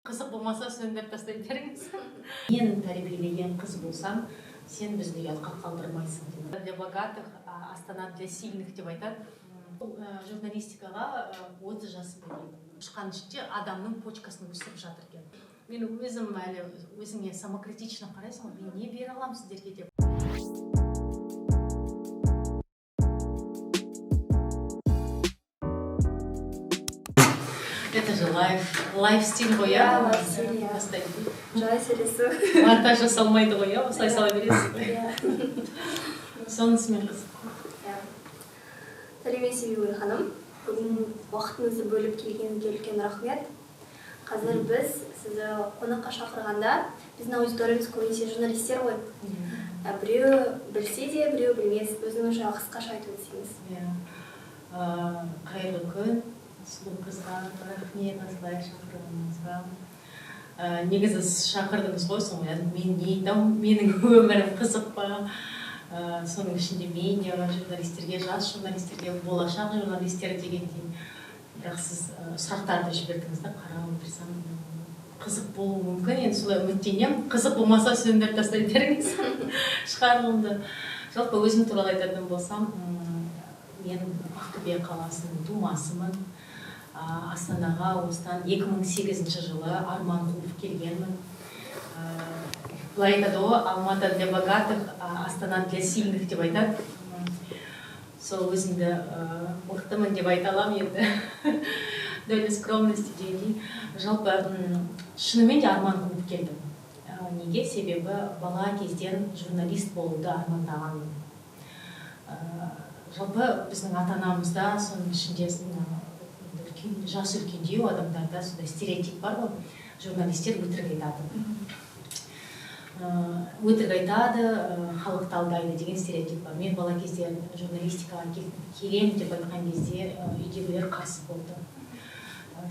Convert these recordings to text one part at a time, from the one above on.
Қызық болмаса сөндіріп тастай беріңіз. Мен тәрбиелеген қыз болсам, сен бізді ұятқа қалдырмайсың. Для богатых, Астана для сильных деп айтады. Журналистикаға 30 жасымда келдім. Шыққан ішінде адамның почкасын өсіріп жатыр екен. Мен өзім әлі өзіңе самокритично қарайсың, мен не бере аламын сіздерге деп. Это же лайфстиль ғой, иә? Лайфстиль, иә. Жай сөйлесу. Монтаж жасалмайды ғой, иә? Осылай сала бересіз ғой. Сонысымен қызық. Сәлеметсіз бе ханым. Бүгін уақытыңызды бөліп келгеніңізге үлкен рахмет. Қазір біз сізді қонаққа шақырғанда, біздің аудиториямыз көбінесе журналистер ғой. Біреу білсе де, біреу білмес. Өзіңіз жайлы қысқаша айтып өтсеңіз. Қайырлы күн. Сұлу қызға рахмет, осылай шақырғаныңызға. Негізі шақырдыңыз ғой, соң мен не айтамын, менің өмірім қызық па. Соның ішінде медиа журналистерге, жас журналистерге, болашақ журналистер дегендей. Бірақ сіз сұрақтарды жібердіңіз да, қарап отырсам қызық болуы мүмкін. Енді солай үміттенемін. Қызық болмаса сөндіріп тастай беріңіз шығарылымды. Жалпы өзім туралы айтатын болсам, мен Ақтөбе қаласының тумасымын. Астанаға осыдан 2008 жылы арман қуып келгенмін. Былай айтады ғой, Алматы для богатых, Астана для сильных деп айтады. Сол өзімді мықтымын деп айта аламын енді. Доля скромности дегендей. Жалпы шынымен де арман қуып келдім. Неге? Себебі бала кезден журналист болуды армандағанмын. Жалпы біздің ата-анамызда, соның ішінде жас үлкендеу адамдарда сондай стереотип бар ғой, журналистер өтірік айтады. Өтірік айтады, халықты алдайды деген стереотип бар. Мен бала кезде журналистикаға келем деп айтқан кезде үйдегілер қарсы болды.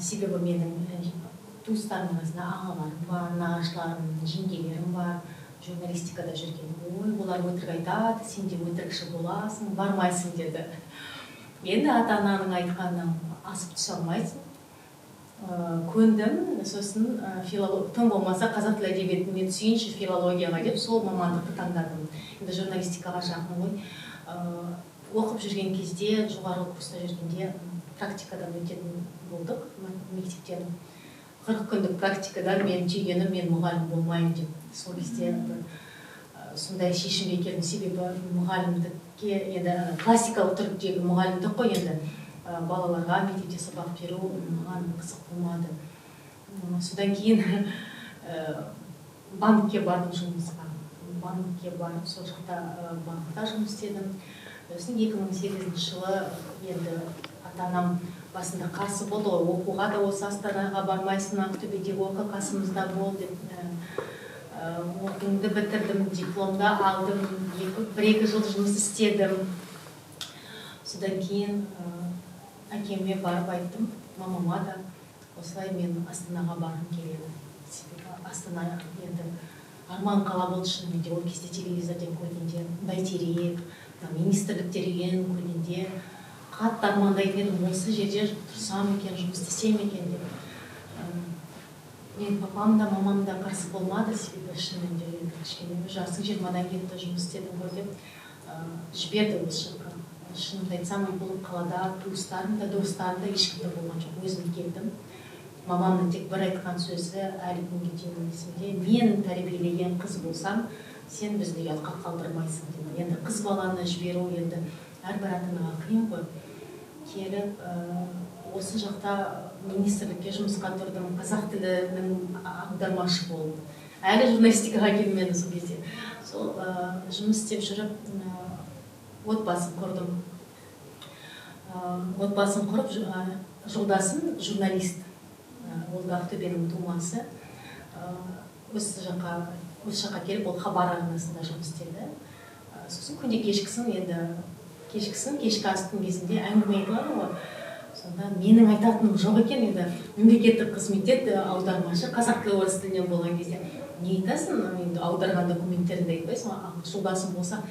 Себебі менің туыстарымның арасында ағаларым бар, нағашыларым, жеңгелерім бар, журналистикада жүрген. Ой, олар өтірік айтады, сен де өтірікші боласың, бармайсың деді. Енді ата-ананың айтқанынан асып түсе алмайсың. Көндім, сосын тым болмаса қазақ тілі әдебиетіне түсейінші филологияға деп сол мамандықты таңдадым. Енді журналистикаға жақын ғой. Оқып жүрген кезде, жоғарғы курста жүргенде практикадан өтетін болдық мектептен. 40 күндік практикадан мен түйгенім, мен мұғалім болмаймын деп. Сол кезде сондай шешімге келдім. Себебі мұғалімдікке, енді классикалық түрдегі мұғалімдік қой, енді балаларға мектепте сабақ беру маған қызық болмады. Содан кейін банкке бардым жұмысқа. Банкке барып, сол жақта банкта жұмыс істедім. Сосын 2008 жылы енді ата-анам басында қарсы болды ғой, оқуға да осы Астанаға бармайсың, Ақтөбедегі оқы, қасымызда бол деп. Оқуымды бітірдім, дипломды алдым, 1-2 жыл жұмыс істедім. Содан кейін әкеме барып айттым, мамама да, осылай мен Астанаға барғым келеді. Астана енді арман қала болды шынымен де. Ол кезде телевизорден көргенде, бәйтерек, министрліктерден көргенде қатты армандайтын едім, осы жерде тұрсам екен, жұмыс істесем екен деп. Мен папам да, мамам да қарсы болмады, себебі шынымен де кішкене жасың 20-дан кетті, жұмыс істедім ғой деп жіберді осы жаққа. Шынымды айтсам, бұл қалада туыстарым да, достарым да ешкімді болған жоқ. Өзім келдім. Мамамның тек бір айтқан сөзі әлі күнге дейін есімде. Мен тәрбиелеген қыз болсам, сен бізді ұятқа қалдырмайсың деді. Енді қыз баланы жіберу енді әрбір ата-анаға қиын ғой. Келіп, осы жақта министрлікке жұмысқа тұрдым, қазақ тілінің аудармашы болдым. Әлі журналистикаға келмеді сол кезде. Сол жұмыс істеп жүріп, отбасын құрдым. Отбасын құрып, жолдасым журналист. Ол да Ақтөбенің тумасы. Осы жаққа келіп, ол хабар арнасында жұмыс істеді. Сосын күнде кешкісін, кешкі астың кезінде әңгіме айтылады ғой. Сонда менің айтатыным жоқ екен, енді мемлекеттік қызметте аудармашы, қазақ тілі орыс тілінен болған кезде. Не айтасың, енді аударған документтерінде айтпайсың, жолдасым болса.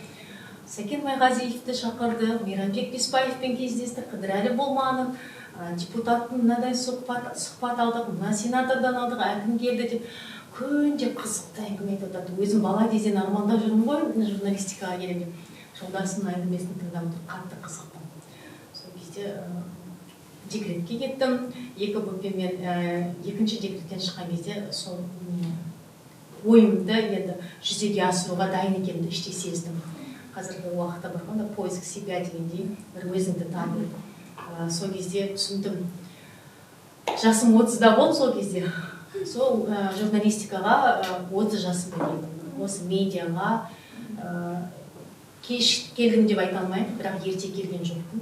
Сәкен Майғазиевті шақырды, Мейрамбек Беспаевпен кездесті, Қыдырәлі Болманов, депутаттың мынадай сұхбат алдық, мына сенатордан алдық, әкім келді деп күнде қызықты әңгіме айтып отырады. Өзім бала кезден армандап жүрмін ғой, журналистикаға келемін деп. Жолдасымның әңгімесін тыңдап отырып қатты қызықтым. Сол кезде декретке кеттім. Екінші декреттен шыққан кезде сол ойымды енді жүзеге асыруға дайын екенімді іштей сездім. Қазіргі уақытта бар ғой, поиск себя дегендей, бір өзіңді табу. Сол кезде түсіндім. Жасым 30-да болды сол кезде. Сол журналистикаға 30 жасымда келдім. Осы медиаға кеш келдім деп айта алмаймын, бірақ ерте келген жоқпын.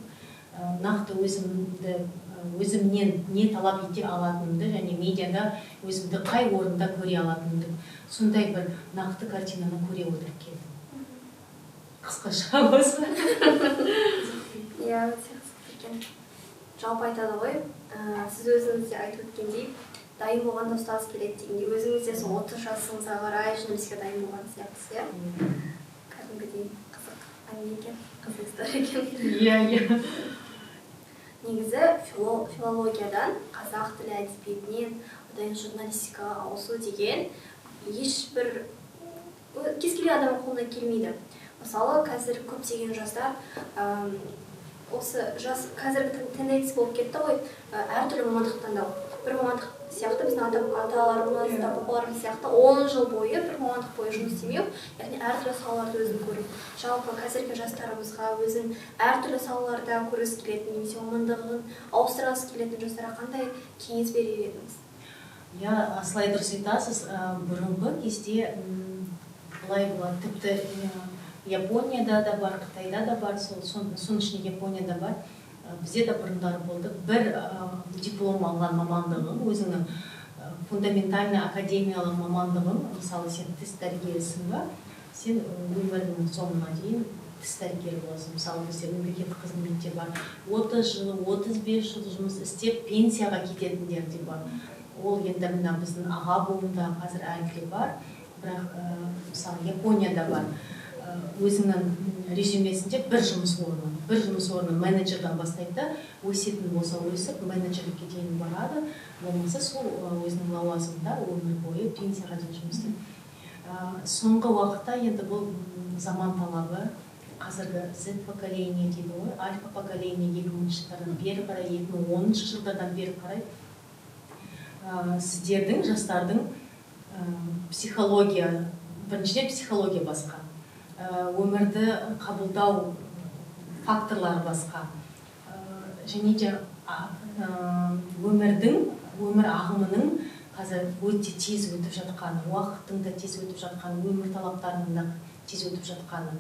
Нақты өзімнен не талап ете алатынымды және медиада өзімді қай орында көре алатынымды, сондай бір нақты картинаны көре отырып келдім. Қысқаша осы. Иә, өте қызық екен. Жалпы айтады ғой, сіз өзіңіз де айтып өткендей, дайын болғанда ұстаз келеді дегендей, өзіңіз де сол 30 жасыңызға қарай журналистикаға дайын болған сияқтысыз, иә? Кәдімгідей қызық әңгіме екен, қызық история екен. Иә. Негізі филологиядан қазақ тілі әдебиетінен одан журналистикаға ауысу деген ешбір кез келген адамның қолынан келмейді. Мысалы, қазір көптеген жастар осы қазіргі тенденция болып кетті ғой, әртүрлі мамандық таңдау. Бір мамандық сияқты біздің аталарымыз, папаларымыз сияқты 10 жыл бойы бір мамандық бойы жұмыс істемеу, яғни әртүрлі салаларды өзін көру. Жалпы қазіргі жастарымызға өзін әртүрлі салаларда көргісі келетін немесе мамандығын ауыстырғысы келетін жастарға қандай кеңес берер едіңіз? Иә, асылай дұрыс айтасыз. Бұрынғы кезде былай болады, тіпті Японияда да бар, Қытайда да бар, соның ішінде Японияда бар. Бізде де бұрындары болды. Бір диплом алған мамандығын, өзіңнің фундаментальный академиялық мамандығын, мысалы сен тіс дәрігерісің ба, сен өміріңнің соңына дейін тіс дәрігері боласың. Мысалы бізде мемлекеттік қызметте бар, 30 жыл, 35 жыл жұмыс істеп пенсияға кететіндер де бар. Ол енді мына біздің аға буында қазір әлі бар, бірақ мысалы Японияда бар. Өзінің резюмесінде бір жұмыс орны менеджердан бастайды, өсетін болса өсіп, менеджерлікке дейін барады, болмаса сол өзінің лауазымында өмір бойы пенсияға дейін жұмыс істейді. Соңғы уақытта енді бұл заман талабы, қазіргі Z поколение дейді ғой, альфа поколение 2000 жылдардан бері қарай, 2010 жылдардан бері қарай сіздердің жастардың біріншіден психология басқа. Өмірді қабылдау факторлары басқа. Және де өмір ағымының қазір өте тез өтіп жатқаны, уақыттың да тез өтіп жатқаны, өмір талаптарының да тез өтіп жатқаны.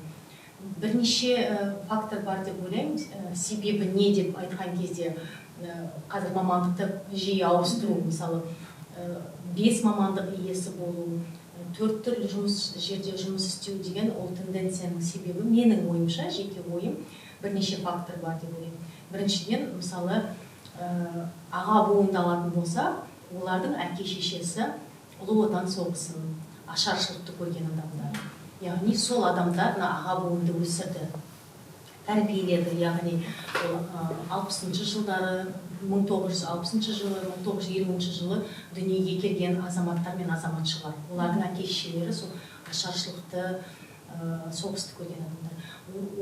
Бірнеше фактор бар деп ойлаймын. Себебі не деп айтқан кезде қазір мамандықты жиі ауыстыру, мысалы 5 мамандық иесі болу, 4 түрлі жерде жұмыс істеу деген ол тенденцияның себебі менің ойымша, жеке ойым, бірнеше фактор бар деп ойлаймын. Біріншіден, мысалы, аға буынды алатын болса, олардың әке-шешесі ұлы отан соғысын, ашаршылықты көрген адамдар. Яғни сол адамдар аға буынды өсірді, тәрбиеледі. Яғни 60-шы жылдары, 1960 жылы, 1920 жылы дүниеге келген азаматтар мен азаматшылар. Олардың әке-шешелері сол ашаршылықты, соғысты көрген адамдар.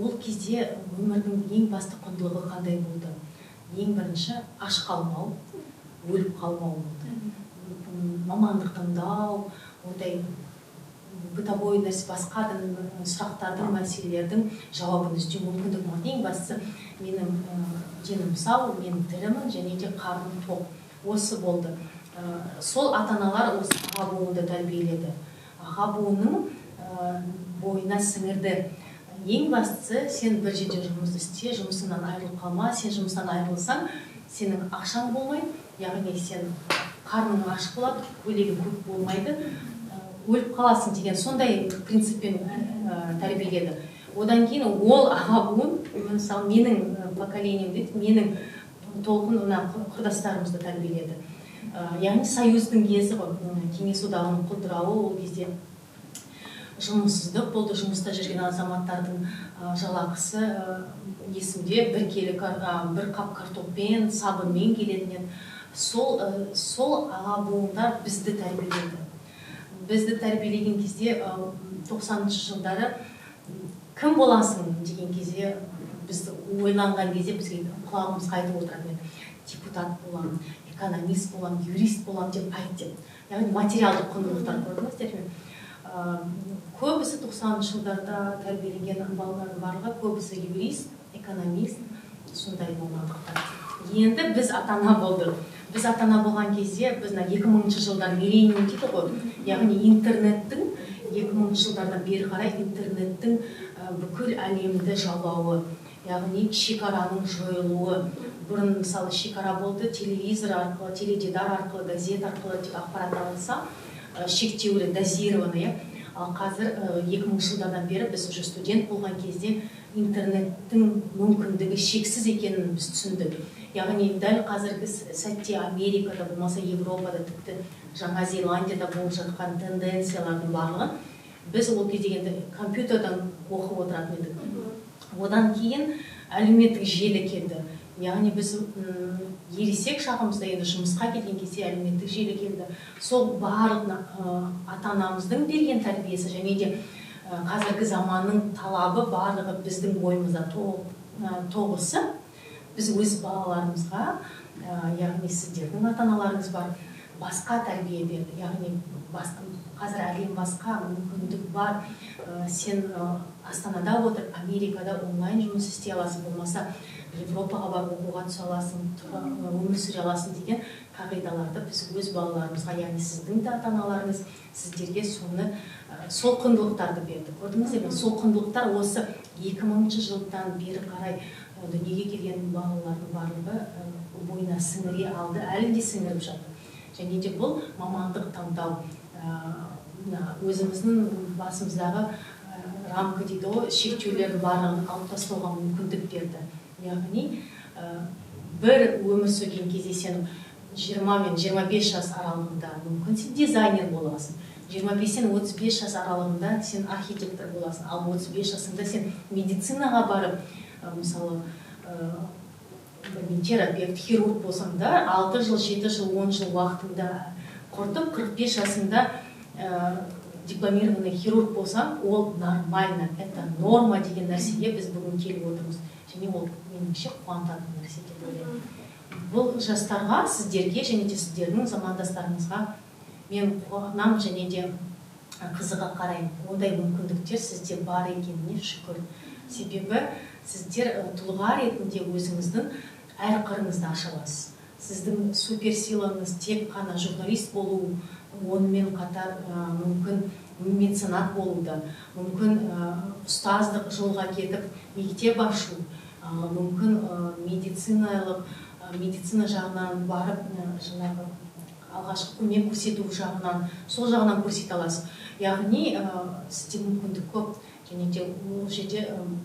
Ол кезде өмірдің ең басты құндылығы қандай болды? Ең бірінші аш қалмау, өліп қалмау болды. Мамандық таңдау, ондай бытовой нәрсе, басқа сұрақтардың, мәселелердің жауабын іздеу мүмкіндік болды. Ең бастысы менің денім сау, мен тірімін және де қарным тоқ. Осы болды. Сол ата-аналар осы аға буынды тәрбиеледі. Аға буынның бойына сіңірді. Ең бастысы сен бір жерде жұмыс істе, жұмысыңнан айырылып қалма. Сен жұмыстан айырылсаң, сенің ақшаң болмайды, яғни сен қарның ашық болады, көйлегің көп болмайды, өліп қаласың деген сондай принциппен тәрбиеледі. Одан кейін ол аға буын, мысалы менің поколением дейді, менің толқын құрдастарымызды тәрбиеледі. Яғни союздың кезі ғой, кеңес одағының құлдырауы, ол кезде жұмыссыздық болды, жұмыста жүрген азаматтардың жалақысы есімде бір қап картоппен, сабынмен келетін еді. Сол аға буындар бізді тәрбиеледі. Бізді тәрбиелеген кезде 90-шы жылдары кім боласың деген кезде, бізді ойланған кезде бізге құлағымыз қайтып отыратын еді. Депутат боламын, экономист боламын, юрист боламын деп айт деп. Яғни материалдық құндылықтар көрдіңіздер ме? Көбісі 90-шы жылдарда тәрбиеленген балалардың барлығы көбісі юрист, экономист, сондай мамандықтар. Енді біз ата-ана болдық. Біз ата-ана болған кезде, біз 2000-шы жылдар миллениум дейді ғой. Яғни интернеттің 2000-шы жылдардан бері қарай интернеттің бүкіл әлемді жаулауы, яғни шекараның жойылуы. Бұрын мысалы шекара болды, телевизор арқылы, теледидар арқылы, газет арқылы ақпарат алынса, шектеулі, дозированный. Ал қазір 2000-шы жылдардан бері біз уже студент болған кезде интернеттің мүмкіндігі шексіз екенін біз түсіндік. Яғни дәл қазіргі сәтте Америкада, болмаса Европада, тіпті Жаңа Зеландияда болып жатқан тенденциялардың барлығы біз ол кезде компьютерден оқып отыратын едік. Одан кейін әлеуметтік желі келді. Яғни біз ересек шағымызда енді жұмысқа келген кезде әлеуметтік желі келді. Сол барлық ата-анамыздың берген тәрбиесі және де қазіргі заманның талабы барлығы біздің бойымызда тоғысы. Біз өз балаларымызға, яғни сіздердің ата-аналарыңыз бар, басқа тәрбие берді. Яғни қазір әлем басқа, мүмкіндік бар. Сен Астанада отырып, Америкада онлайн жұмыс істей аласың, болмаса Европаға барып оқуға түсе аласың, өмір сүре аласың деген қағидаларды біз өз балаларымызға, яғни сіздің де ата-аналарыңыз сіздерге сол құндылықтарды берді. Көрдіңіздер ме? Сол құндылықтар осы 2000-ші жылдан бері қарай дүниеге келген балалардың барлығы бойына сіңіре алды, әлі де сіңіріп жатыр. Және де бұл мамандық таңдау өзіміздің басымыздағы рамка дейді ғой, шектеулердің барлығын алып тастауға мүмкіндік берді. Яғни бір өмір сүрген кезде сен 20 мен 25 жас аралығында мүмкін сен дизайнер боласың. 25-тен 35 жас аралығында сен архитектор боласың. Ал 35 жасында сен медицинаға барып, мысалы, терапевт, хирург болсаң да, 6 жыл, 7 жыл, 10 жыл уақытында құртып, 45 жасында дипломированный хирург болсаң, ол нормально, это норма деген нәрсеге біз бүгін келіп отырмыз. Және ол меніңше қуантатын нәрсе деп ойлаймын. Бұл жастарға, сіздерге және де сіздердің замандастарыңызға мен қуанамын және де қызыға қараймын. Ондай мүмкіндіктер сізде бар екеніне шүкір. Себебі сіздер тұлға ретінде өзіңіздің әр қырыңызды аша аласыз. Сіздің суперсилаңыз тек қана журналист болу, онымен қатар мүмкін меценат болуды, мүмкін ұстаздық жолға кетіп мектеп ашу, мүмкін медицина жағынан барып, жаңағы алғашқы көмек көрсету жағынан, сол жағынан көрсете аласыз. Яғни сізде мүмкіндік көп, және де ол жерде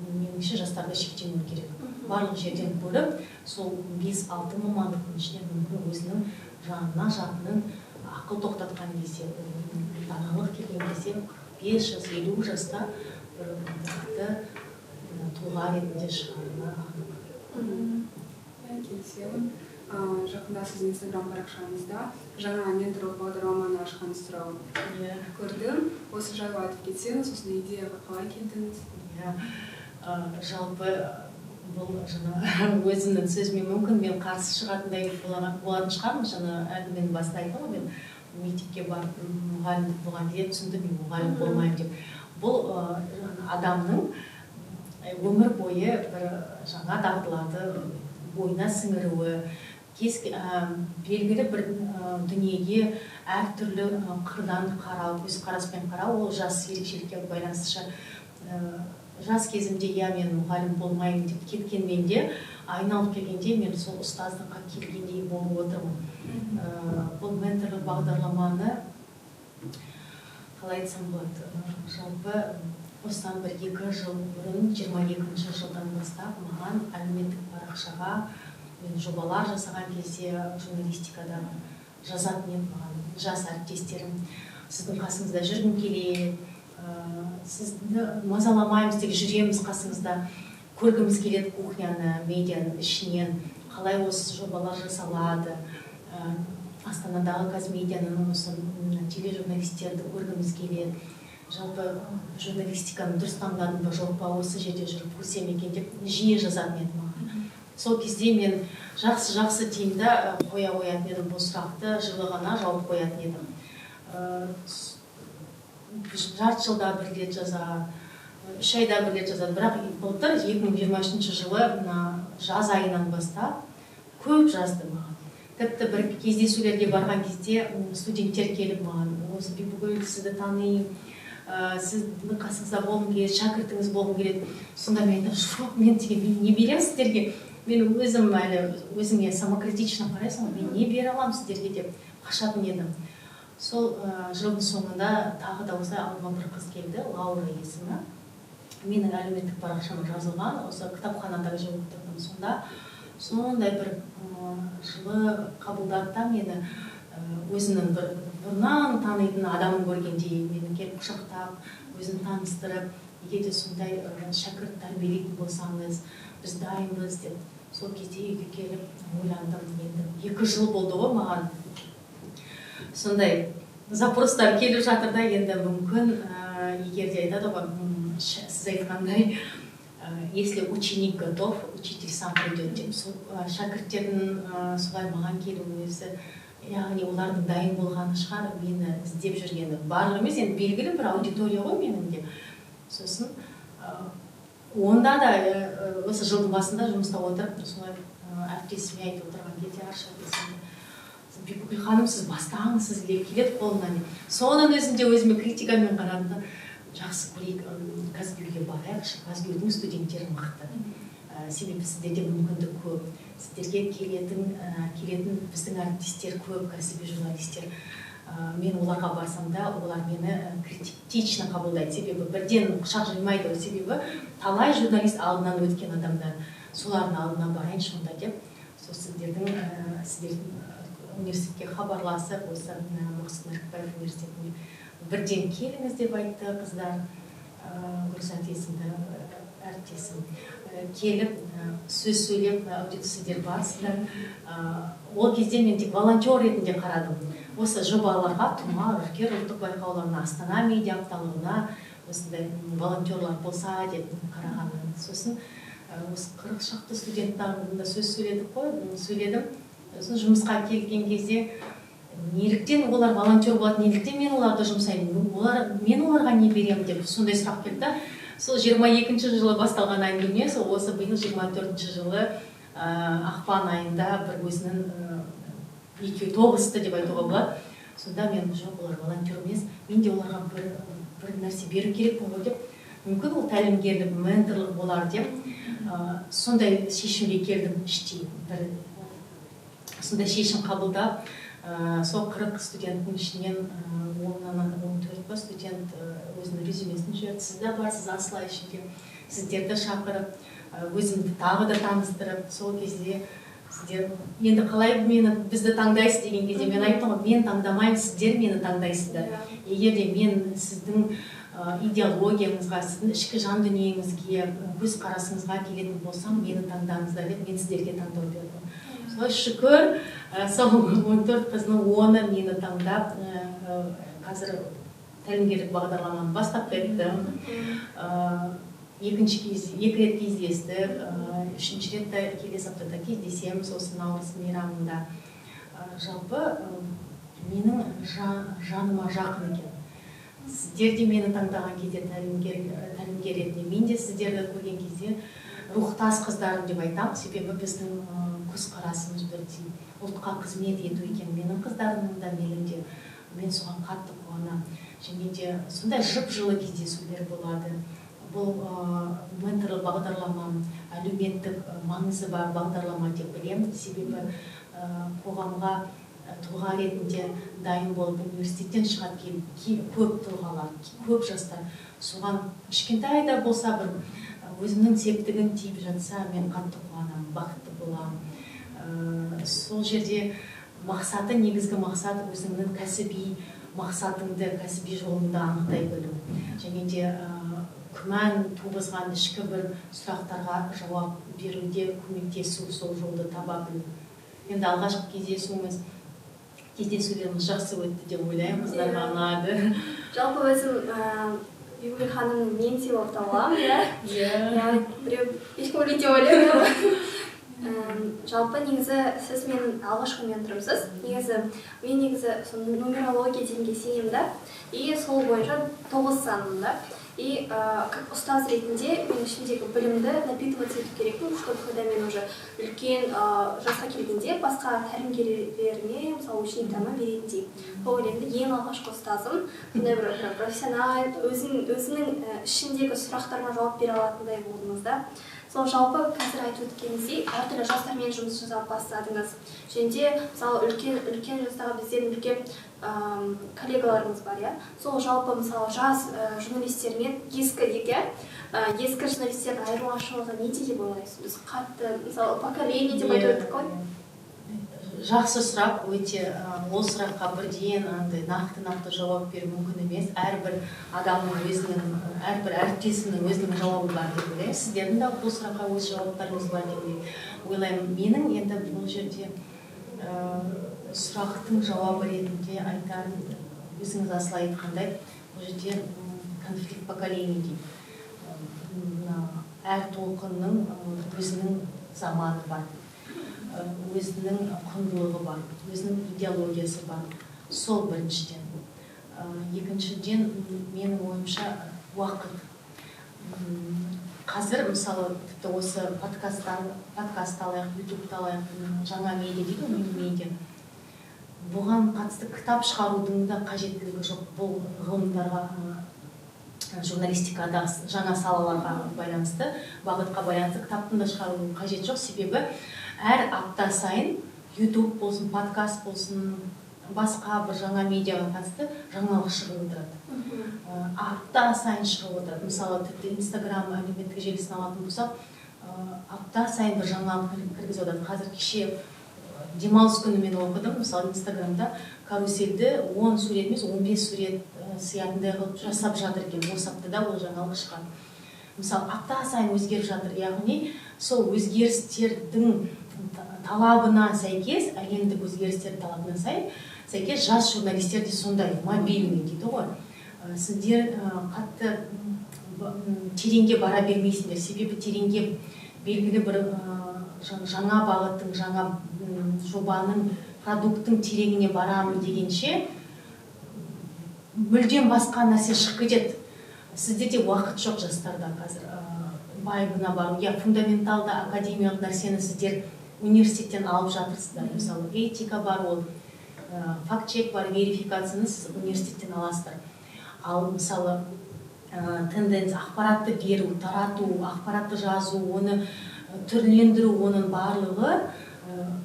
меніңше жастарды шектемеу керек. Барлық жерден көріп, сол 5-6 мамандықтың ішінен мүмкін өзінің жанына жақынын ақыл тоқтатқан кезде, даналық келген кезде 45 жас, 50 жаста бір мықты тұлға ретінде шығарына келісемін. Жақында сіз Инстаграм парақшаңызда жаңа менторлық бағдарламаны ашқаныңызды сұрауын көрдім. Осы жайлы айтып кетсеңіз, осындай идеяға қалай келдіңіз? Жалпы бұл өзімнің сөзіме мүмкін мен қарсы шығатындай болатын шығармын. Жаңа әңгіменің басында айттым ғой, мен мектепке барып мұғалім болған кезде түсіндім, мен мұғалім болмаймын деп. Бұл адамның өмір бойы бір жаңа дағдыларды бойына сіңіруі, белгілі бір дүниеге әртүрлі қырдан қарау, көзқараспен қарау, ол жас ерекшелікке байланысты. Жас кезімде мен мұғалім болмаймын деп кеткенмен де, айналып келгенде мен сол ұстаздыққа келгендей болып отырмын. Бұл менторлық бағдарламаны қалай айтсам болады, жалпы осыдан бір 2 жыл бұрын, 22-ші жылдан бастап маған әлеуметтік парақшаға мен жобалар жасаған кезде журналистикада жазатын еді маған жас әріптестерім. Сіздің қасыңызда жүргім келеді, сізді мазаламаймыз тек жүреміз қасыңызда, көргіміз келеді кухняны, медианың ішінен, қалай осы жобалар жасалады, Астанадағы қазмедианың осы тележурналистерді көргіміз келеді, жалпы журналистиканы дұрыс таңдадым ба жоқ па, осы жерде жүріп көрсем екен деп жиі жазатын еді маған. Сол кезде мен жақсы тиімді қоя қоятын едім, бұл сұрақты жылы ғана жауып қоятын едім. Жарты жылда бір рет жазады, 3 айда бір рет жазады, бірақ былтыр 2023 жылы жаз айынан бастап көп жазды маған. Тіпті бір кездесулерге барған кезде студенттер келіп маған, осы Бибігүл, сізді танимын, сіздің қасыңызда болғым келеді, шәкіртіңіз болғым келеді. Сонда мен айтамын, жоқ, мен не беремін сіздерге? Мен өзіңе самокритично қарайсың, мен не бере аламын сіздерге деп қашатын едім. Сол жылдың соңында тағы да осылай алма бір қыз келді, Лаура есімі. Менің әлеуметтік парақшама жазылған, осы кітапханадағы жүріп тұрдым. Сонда сондай бір жылы қабылдады да мені, өзінің бір бұрыннан танитын адамын көргендей мені келіп құшақтап, өзін таныстырып, егер де сондай шәкірт тәрбиелейтін болсаңыз, біз дайынбыз деп. Сол кезде үйге келіп ойландым, енді 2 жыл болды ғой маған. Сондай запростар келіп жатыр да, енді мүмкін, егер де айтады ғой, сіз айтқандай, если ученик готов, учитель сам придет деп. Шәкірттердің солай маған келуі өзі, яғни олардың дайын болғаны шығар, мені іздеп жүргені барлығы емес, енді белгілі бір аудитория ғой менің де. Сосын онда да осы жылдың басында жұмыста отырып, солай әріптесіме айтып отырған кезде Арша десем, Бибігүл ханым, сіз бастаңыз, сіз келеді қолынан. Соның өзінде өзіме критикамен қарады. Жақсы көрейік, Казгюльге барайықшы, Казгюльдің студенттері мықты. Себебі сіздерде мүмкіндік көп, сіздерге келетін біздің әріптестер көп, кәсіби журналистер. Мен оларға барсам да, олар мені критично қабылдайды. Себебі бірден құшақ жаймайды, себебі талай журналист алдынан өткен адамдар. Солардың алдына барайыншы онда деп, сол сіздердің университетке хабарласып, осы Мақсұт Нәрікбаев университетіне бірден келіңіз деп айтты қыздар. Гүлзат есімді әріптесім келіп, сөз сөйлеп, сіздер барсыздар. Ол кезде мен тек волонтер ретінде қарадым. Осы жобаларға, Тұма, Үркер ұлттық байқауларына, Астана медиа апталығына осындай волонтерлар болса деп қарағанмын. Сосын осы 40 шақты студенттарымда сөз сөйледім. Сосын жұмысқа келген кезде неліктен олар волонтер болады, неліктен мен оларды жұмсаймын, мен оларға не беремін деп сондай сұрақ келді. Сол 22-ші жылы басталған әңгіме, сол осы биыл 24-ші жылы ақпан айында бір өзінің екеуі тоғысты деп айтуға болады. Сонда мен жоқ, олар волонтер емес, мен де оларға бір нәрсе беру керекпін ғой деп, мүмкін ол тәлімгерлік, менторлық болар деп, сондай шешімге келдім іштей. Сондай шешім қабылдап, сол 40 студенттің ішінен 14 студент өзінің резюмесін жіберді. Сізде бар, сіз асылай ішінде, сіздерді шақырып, өзімді тағы да таныстырып, сол кезде сіздер енді қалай бізді таңдайсыз деген кезде мен айттым ғой, мен таңдамаймын, сіздер мені таңдайсыздар. Егер де мен сіздің идеологияңызға, сіздің ішкі жан дүниеңізге, көз қарасыңызға келетін болсам, мені таңдаңыздар деп, мен сіздерге таңдау бердім. Солай шүкір, сол 14 қыздың 10-ы мені таңдап, қазір тәлімгерлік бағдарламаны бастап кеттім. 2 рет кездестік, 3-ші ретті келесі аптада кездесеміз осы наурыз мейрамында. Жалпы менің жаныма жақын екен. Сіздер де мені таңдаған кезде тәлімгер ретінде, мен де сіздерді көрген кезде рухтас қыздарым деп айтам, себебі біздің көзқарасымыз бірдей, ұлтқа қызмет ету екен менің қыздарымның да менің де, мен соған қатты қуанамын. Және де сондай жып-жылы кездесулер болады. Бұл менторлық бағдарлама әлеуметтік маңызы бар бағдарлама деп білемін, себебі қоғамға тұлға ретінде дайын болып университеттен шығады көп тұлғалар, көп жастар. Соған кішкентай да болса бір өзімнің септігін тиіп жатса, мен қатты қуанамын, бақытты боламын. Сол жерде мақсаты, негізгі мақсат өзіңнің кәсіби мақсатыңды кәсіби жолында анықтай білу және де күмән туғызған ішкі бір сұрақтарға жауап беруде көмектесу, сол жолды таба білу. Енді алғашқы кездесулеріміз жақсы өтті деп ойлаймын, қыздарға ұнады. Жалпы өзім Бибігүл ханымның менти болып табыламын, иә. Біреу ешкім ойлайды деп ойлаймын. Жалпы негізі сіз менің алғашқы менторымсыз. Мен негізі нумерология дегенге сенемін да, и сол бойынша 9 санмын да. И как ұстаз ретінде мен ішімдегі білімді напитываться ету керекпін, чтобы когда мен уже үлкен жасқа келгенде басқа тәлімгерлеріне мысалы учениктарыма беретіндей. Сол ойлаймын, ең алғашқы ұстазым, сондай бір профессионал, өзінің ішіндегі сұрақтарыма жауап бере алатындай болдыңыз да. Сол жалпы қазір айтып өткеніңіздей әртүрлі жастармен жұмыс жасап бастадыңыз. Және де мысалы үлкен жастағы бізден үлкен коллегаларымыз бар, иә. Сол жалпы мысалы жас журналистермен ескі журналистердің айырмашылығы неде деп ойлайсыз? Біз қатты мысалы поколение деп айтып өттік қой. Жақсы сұрақ, өте ол сұраққа бірден нақты жауап беру мүмкін емес. Әрбір адамның өзінің, әрбір әріптесінің өзінің жауабы бар деп ойлаймын. Сіздердің де бұл сұраққа өз жауаптарыңыз бар деп ойлаймын. Менің енді бұл жерде сұрақтың жауабы ретінде айтарым, өзіңіз асыл айтқандай, бұл жерде конфликт поколений дейді. Әр толқынның өзінің заманы бар. Өзінің құндылығы бар, өзінің идеологиясы бар. Сол біріншіден. Екіншіден, менің ойымша уақыт. Қазір, мысалы, тіпті осы подкаст алайық, YouTube алайық, жаңа медиа дейді, медиа. Бұған қатысты кітап шығарудың да қажеттілігі жоқ. Бұл ғылымдарға, журналистикадағы жаңа салаларға байланысты, бағытқа байланысты кітаптың да шығарудың қажет жоқ. Себебі әр апта сайын YouTube болсын, подкаст болсын, басқа бір жаңа медиаға қатысты жаңалық шығып отырады. Апта сайын шығып отырады. Мысалы, тіпті Instagram әлеуметтік желісін алатын болсақ, апта сайын бір жаңалық кіргізіп отырады. Қазір кеше демалыс күні мен оқыдым, мысалы Instagramда карусельді 10 сурет емес, 15 сурет сиятындай қылып жасап жатыр екен. Осы аптада ол жаңалық шығады. Мысалы, апта сайын өзгеріп жатыр. Яғни, сол өзгерістердің талабына сәйкес, әлемдік өзгерістер талабына сәйкес жас журналистер де сондай, мобильный дейді ғой. Сіздер қатты тереңге бара бермейсіңдер. Себебі тереңге белгілі бір жаңа бағыттың, жаңа жобаның, продукттың тереңіне барамын дегенше мүлдем басқа нәрсе шығып кетеді. Сіздерде уақыт жоқ жастарда қазір байыбына бару. Фундаменталды академиялық нәрсені сіздер университеттен алып жатырсыздар. Мысалы, этика бар, ол факт-чек бар, верификацияны сіз университеттен аласыздар. Ал мысалы, тенденция ақпаратты беру, тарату, ақпаратты жазу, оны түрлендіру, оның барлығы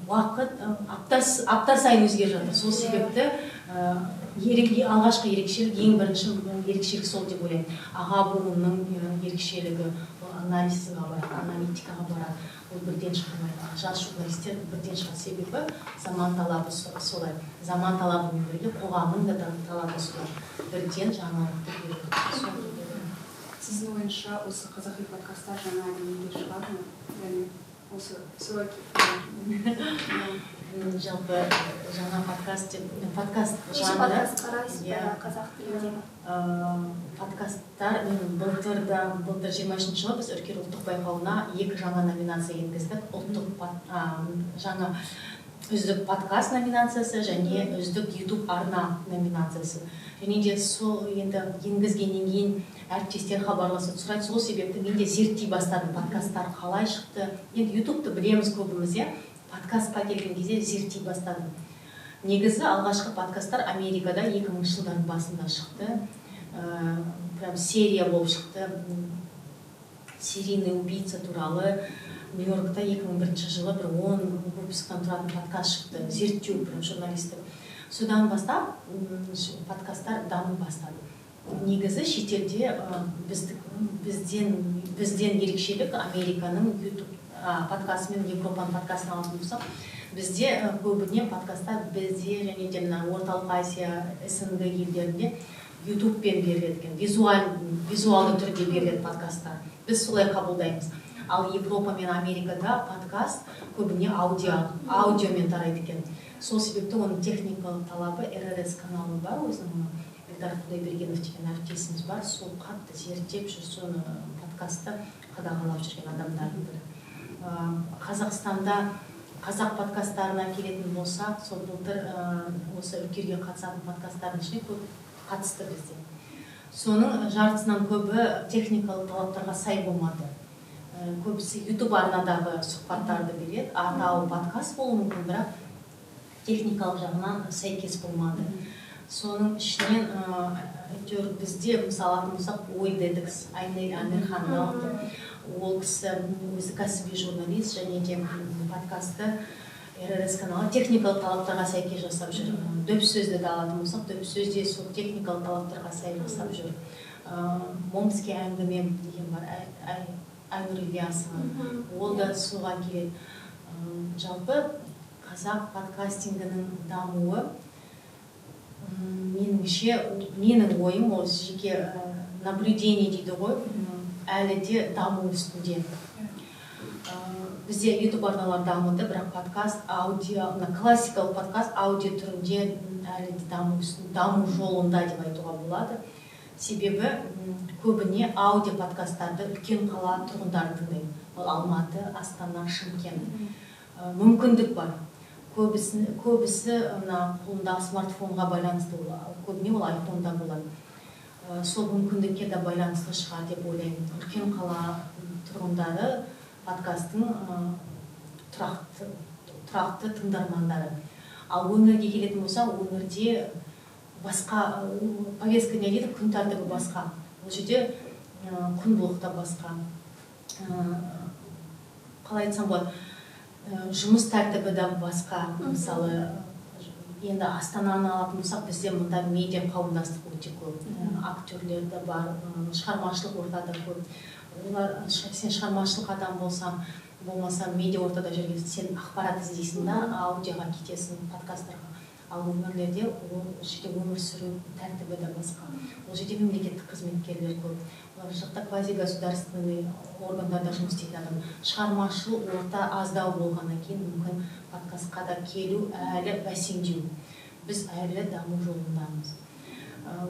уақыт апта сайын өзгеріп жатыр. Сол себепті алғашқы ерекшелік, ең бірінші ерекшелік сол деп ойлаймын. Аға буынның ерекшелігі, анализға барады, аналитикаға барады. Ол бірден шығармайды. Жас журналистер бірден шығады. Себебі заман талабы солай. Заман талабымен бірге қоғамның да талабы солай. Бірден жаңалықты береді. Сіздің ойынша осы қазақи подкасттар жаңа әлемге шығады ма? Яғни осы солай жалпы жаңа подкаст жанры қарайсыз қазақ тіліндегі подкасттар былтыр 23 жылы біз Үркер ұлттық байқауына 2 жаңа номинация енгіздік. Жаңа үздік подкаст номинациясы және үздік YouTube арна номинациясы. Және де сол енді енгізгеннен кейін әріптестер хабарласып сұрайды. Сол себепті мен де зерттей бастадым, подкасттар қалай шықты. Енді YouTube'ты білеміз көбіміз, подкастқа келген кезде зерттей бастадым. Негізі алғашқы подкасттар Америкада 2000 жылдардың басында шықты. Прям серия болып шықты. Серийный убийца туралы Нью-Йоркта 2001 жылы бір 10 выпусктан тұратын подкаст шықты. Зерттеу прям журналистік. Содан бастап подкасттар даму бастады. Негізі шетелде бізден ерекшелік Американың YouTube подкасты мен Европаның подкастын алатын болсақ, Бізде көбіне подкасттар бізде және де мына Орталық Азия, СНГ елдерінде ютубпен беріледі екен, визуалды түрде беріледі подкасттар. Біз солай қабылдаймыз. Ал Европа мен Америкада подкаст көбіне аудиомен тарайды екен. Сол себепті оның техникалық талабы РРС каналы бар, өзінің Эльдар Құдайбергенов деген әріптесіміз бар, сол қатты зерттеп жүр, соны подкастты қадағалап жүрген адамдардың бірі. Қазақстанда қазақ подкасттарына келетін болсақ, сол былтыр осы үлкерге қатысатын подкасттардың ішіне көп қатысты бізде. Соның жартысынан көбі техникалық талаптарға сай болмады. Көбісі YouTube арнадағы сұхбаттарды береді, атауы подкаст болуы мүмкін, бірақ техникалық жағынан сәйкес болмады. Соның ішінен бізде мысалы алатын болсақ Ой-Дедекс, Айнель Амирхан, ол кісі өзі кәсіби журналист және де подкасты РРС каналы техникалық талаптарға сәйкес жасап жүр. Дөп сөзді де алатын болсақ, дөп сөзде сол техникалық талаптарға сай жасап жүр. Момский әңгіме деген бар, Айнұр Ильясова, ол да суға келеді. Жалпы қазақ подкастингінің дамуы, меніңше, менің ойым, ол жеке наблюдение дейді ғой, әлі де даму үстінде. Бізде YouTube арналар дамыды, бірақ подкаст, аудио, классикалық подкаст аудио түрінде әлі де даму жолында деп айтуға болады. Себебі көбіне аудио подкасттарды үлкен қала тұрғындары тыңдайды. Ол Алматы, Астана, Шымкент. Мүмкіндік бар. Көбісі қолында смартфонға байланысты болады. Көбіне ол айфонда болады. Сол мүмкіндікке де байланысты шығар деп ойлаймын. Үлкен қала тұрғындары подкасттың тұрақты тыңдармандары. Ал өңірге келетін болса, өңірде басқа повестка не дейді, күн тәртібі басқа. Ол жерде құндылықта басқа. Қалай айтсам болады, жұмыс тәртібі де басқа. Мысалы, енді Астананы алатын болсақ, бізде мұнда медиа қауымдастық өте көп. Актерлер де бар, шығармашылық ортада көп. Олар, сен шығармашылық адам болсаң, болмаса медиа ортада жүрген, сен ақпарат іздейсің да, аудиоға кетесің, подкасттарға. Ал өңірлерде ол жерде өмір сүру тәртібі де басқа. Ол жерде мемлекеттік қызметкерлер көп. Олар жақта квазигосударственный органдарда жұмыс істейтін адам. Шығармашыл орта аздау болғаннан кейін мүмкін подкастқа да келу әлі бәсеңдеу. Біз әлі даму жолындамыз.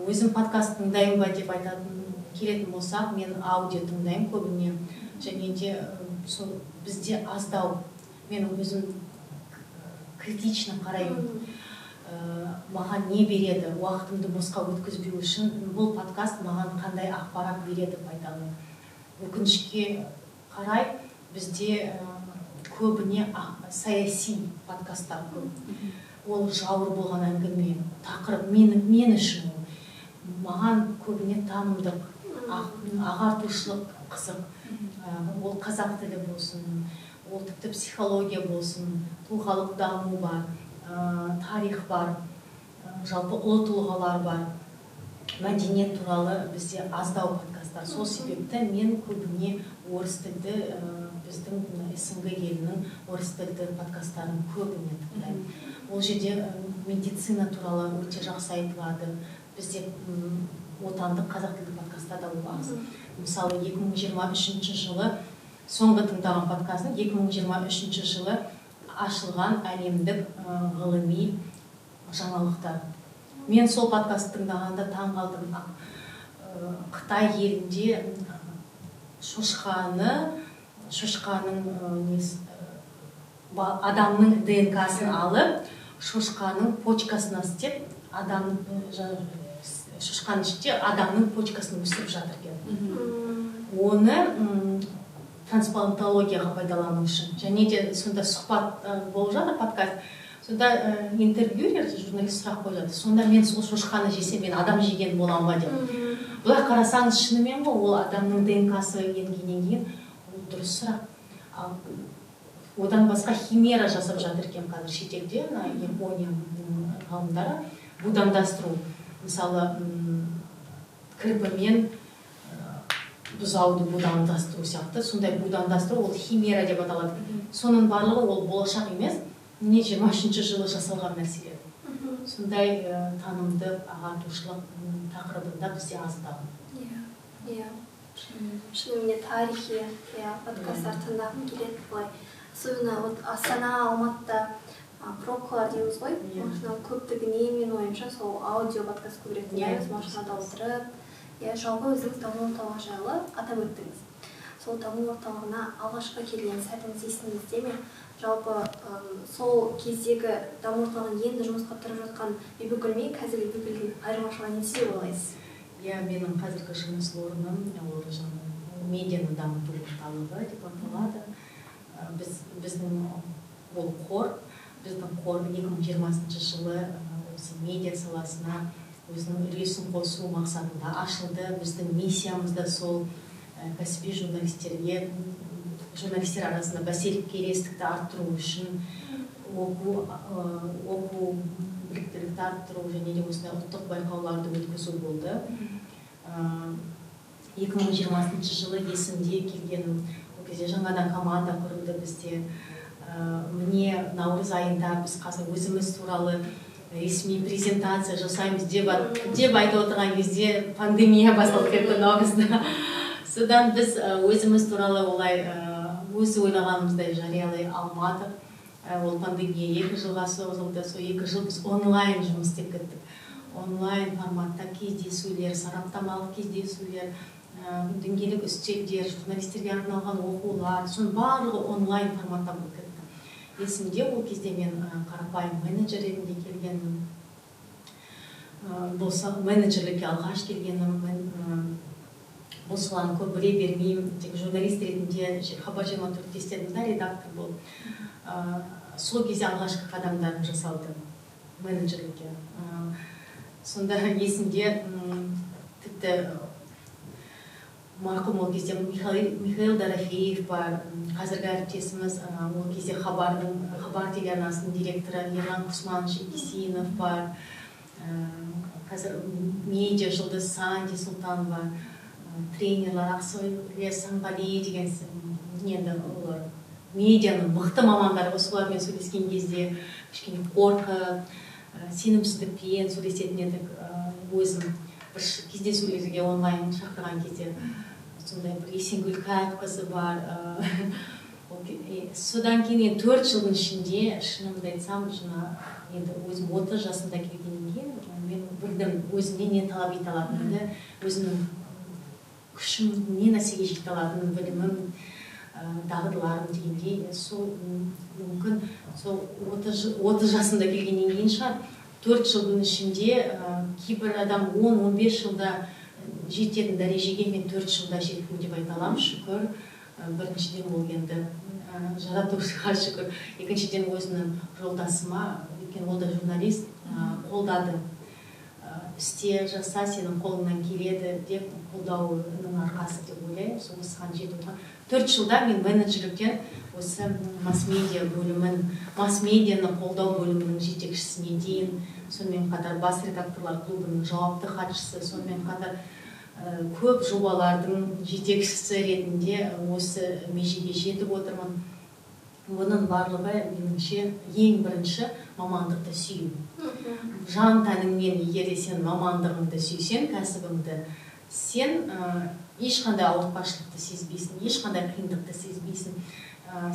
Өзім подкаст тыңдаймын ба деп келетін болсақ, мен аудио тыңдаймын көбіне. Және де бізде аздау. Мен өзім критично қараймын. Маған не береді, уақытымды босқа өткізбеу үшін бұл подкаст маған қандай ақпарат береді деп айтамын. Өкінішке қарай бізде көбіне саяси подкасттар көп. Ол жауыр болған әңгіме, тақырып мен үшін. Маған көбіне танымдық, ағартушылық қызық. Ол қазақ тілі болсын, ол тіпті психология болсын, тұлғалық даму бар. Тарих бар, жалпы ұлы тұлғалар бар, мәдениет туралы бізде аздау подкасттар. Сол себепті мен көбіне орыс тілді, біздің СНГ елінің орыс тілді подкасттарын көбіне тыңдаймын. Ол жерде медицина туралы өте жақсы айтылады. Бізде отандық қазақ тілді подкасттар да ол аз. Мысалы 2023 жылы соңғы тыңдаған подкастым 2023 жылы ашылған әлемдік ғылыми жаңалықтар. Мен сол подкастты тыңдағанда таң қалдым. Қытай елінде шошқаның адамның ДНК-сын алып, шошқаның почкасына істеп, шошқаның ішінде адамның почкасын өсіріп жатыр екен. Оны трансплантологияға пайдалану үшін. Және де сонда сұхбат болып жатыр подкаст. Сонда интервьюер, журналист сұрақ қойды. Сонда мен сол шошқаны жесем, мен адам жеген болам ба деп. Бұлай қарасаңыз шынымен ғой, ол адамның ДНК-сы енгеннен кейін ол дұрыс сұрақ. Одан басқа химера жасап жатыр екен қазір шетелде, Япония ғалымдары будандастыру. Мысалы, кірпімен бұзауды будандастыру сияқты, сондай будандастыру ол химера деп аталады. Соның барлығы ол болашақ емес, міне 23 жылы жасалған нәрселер. Сондай танымды ағартушылық тақырыбында бізде аздаған. Иә. Шынымен тарихи подкасттар тыңдағым келеді былай. Особенно вот Астана, Алматыда пробкалар дейміз ғой. Машина көптігіне мен ойымша сол аудио подкаст көбірек тыңдаймыз, машинада отырып. Жалпы өзіңіз даму орталығы жайлы атап өттіңіз. Сол даму орталығына алғашқы келген сәтіңіз есіңізде ме? Жалпы сол кездегі даму орталығын енді жұмысқа тұрып жатқан Бибігүл мен қазіргі Бибігүлдің айырмашылығы не деп ойлайсыз? Менің қазіргі жұмыс орным ол медианы дамыту орталығы деп аталады. Біздің ол қор 2020 жылы осы медиа саласына өзінің үлесін қосу мақсатында ашылды. Біздің миссиямызда сол кәсіби журналисттер арасында бәсекелестікті арттыру үшін оқу біліктілікті арттыру және де осындай ұлттық байқауларды өткізу болды. 2020 жылы есімде келген ол кезде жаңадан команда құрылды бізде. Міне наурыз айында біз қазір өзіміз туралы ресми презентация жасаймыз деп айтып отырған кезде пандемия басталып кетті наурызда. Содан біз өзіміз туралы олай өз ойлағанымыздай жариялай алмадық. Ол пандемия 2 жылға созылды. Сол 2 жыл біз онлайн жұмыс істеп кеттік. Онлайн форматта кездесулер, сараптамалық кездесулер, дөңгелек үстелдер, журналистерге арналған оқулар, соның барлығы онлайн форматта болып кетті. Есімде ол кезде мен қарапайым менеджер ретінде келгенмін. Менеджерлікке алғаш келгенім, бұл саланы көп біле бермеймін. Тек журналист ретінде хабар 24 естедім, редактор болып. Сол кезде алғашқы қадамдарым жасалды менеджерлікке. Сонда есімде тіпті марқұм ол кезде Михаил Дорофеев бар, қазіргі әріптесіміз, ол кезде хабар телеарнасының директоры Ерлан Құсманович Есенов бар, қазір медиа жұлдыз Санди Сұлтанова, тренерлер Ақсой Санғали деген енді олар медианың мықты мамандары. Солармен сөйлескен кезде кішкене қорқып, сенімсіздікпен сөйлесетін едік. Өзім бір кездесулерге онлайн шақырған кезде сондай бір Есенгүл Кәпқызы бар. Содан кейін 4 жылдың ішінде шынымды айтсам, енді өзім 30 жасымда келгеннен кейін мен білдім өзімнен не талап ете алатынымды, өзімнің күшім не нәрсеге жете алатынын, білімім, дағдыларым дегендей. Сол мүмкін сол 30 жасымда келгеннен кейін шығар. 4 жылдың ішінде кейбір адам 10-15 жылда жететін дәрежеге мен 4 жылда жеттім деп айта аламын, шүкір. Біріншіден ол енді жаратушыға шүкір. Екіншіден өзінің жолдасыма, өйткені ол да журналист, қолдады. Істе, жаса, сенің қолыңнан келеді деп қолдауының арқасы деп ойлаймын. Сол осыған жетіп отырған. 4 жылда мен менеджерліктен осы масс-медиа бөлімін, масс-медианы қолдау бөлімінің жетекшісіне дейін, сонымен қатар бас редакторлар клубының жауапты хатшысы, сонымен қатар көп жобалардың жетекшісі ретінде осы межеге жетіп отырмын. Бұның барлығы меніңше ең бірінші мамандықты сүю. Жан тәніңмен егер сен мамандығыңды сүйсең, кәсібіңді, сен ешқандай ауыртпашылықты сезбейсің, ешқандай қиындықты сезбейсің.